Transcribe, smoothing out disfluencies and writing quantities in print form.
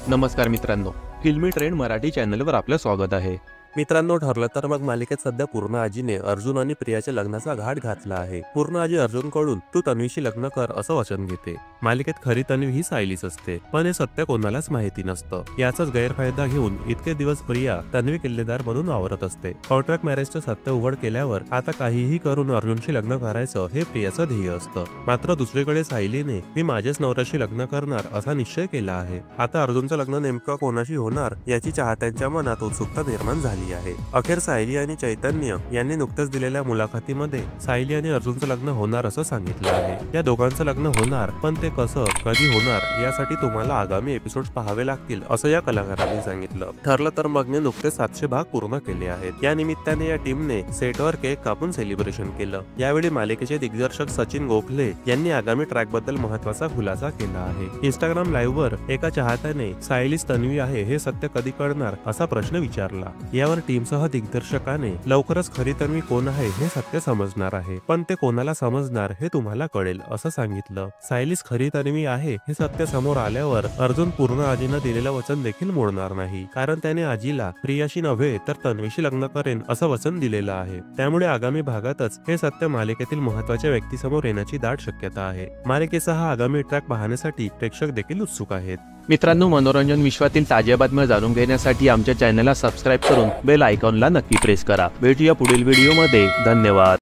नमस्कार मित्रांनो, फिल्मी ट्रेंड मराठी चॅनलवर आपलं स्वागत आहे। मित्रांनो, ठरलं तर मग मालिकेत सध्या पूर्ण आजीने अर्जुन आणि प्रियाच्या लग्नाचा घाट घातला आहे। पूर्ण आजी अर्जुनकडून तू तन्वीशी लग्न कर असं वचन घेते। मालिकेत खरी तन्वी ही सायलीच असते, पण हे सत्य कोणालाच माहिती नसतं। याचाच गैरफायदा घेऊन इतके दिवस प्रिया तन्वी किल्लेदार म्हणून वावरत असते। कॉन्ट्रॅक्ट मॅरेजचं सत्य उघड केल्यावर आता काहीही करून अर्जुनशी लग्न करायचं हे प्रियाचं ध्येय असतं। मात्र दुसरीकडे सायलीने मी माझ्याच नवऱ्याशी लग्न करणार असा निश्चय केला आहे। आता अर्जुनचं लग्न नेमकं कोणाशी होणार याची चाहत्यांच्या मनात उत्सुकता निर्माण झाली आहे। अखेर सायली आणि चैतन्य यांनी नुकत्याच दिलेल्या मुलाखतीमध्ये सायली आणि अर्जुनचं लग्न होणार असं सांगितलं आहे। या दोघांचं लग्न होणार, पण ते कसं कधी होणार यासाठी तुम्हाला आगामी एपिसोड्स पाहावे लागतील असं या कलाकारांनी सांगितलं। ठरलं तर मगने नुकतेच 700 भाग पूर्ण केले आहेत। या निमित्ताने या टीमने सेटवर केक कापून सेलिब्रेशन केलं। यावेळी मालिकेचे दिग्दर्शक सचिन गोखले यांनी आगामी ट्रॅक बद्दल महत्त्वाचा खुलासा केला आहे। इंस्टाग्राम लाईव्ह वर एका चाहत्याने सायलीच तन्वी आहे हे सत्य कधी कळणार असा प्रश्न विचारला। यावर टीमसह दिग्दर्शकाने लवकरच खरी तन्वी कोण आहे हे सत्य समजणार आहे, पण ते कोणाला समजणार हे तुम्हाला कळेल असं सांगितलं। सायलीच खरी तन्वी आहे हे सत्य समोर आल्यावर अर्जुन पूर्ण आजीनं दिलेलं वचन देखील मोडणार नाही, कारण त्याने आजीला प्रियाशी नव्हे तर तन्वीशी लग्न करेन असं वचन दिलेलं आहे। त्यामुळे आगामी भागातच हे सत्य मालिकेतील महत्त्वाच्या व्यक्तीसमोर येण्याची दाट शक्यता आहे। मालिकेचा हा आगामी ट्रॅक पाहण्यासाठी प्रेक्षक देखील उत्सुक आहेत। मित्रांनो, मनोरंजन विश्वातील ताज्या बातम्या जाणून घेण्यासाठी आमच्या चॅनलला सबस्क्राईब करून बेल आयकॉनला नक्की प्रेस करा। भेटूया पुढील व्हिडिओमध्ये। धन्यवाद।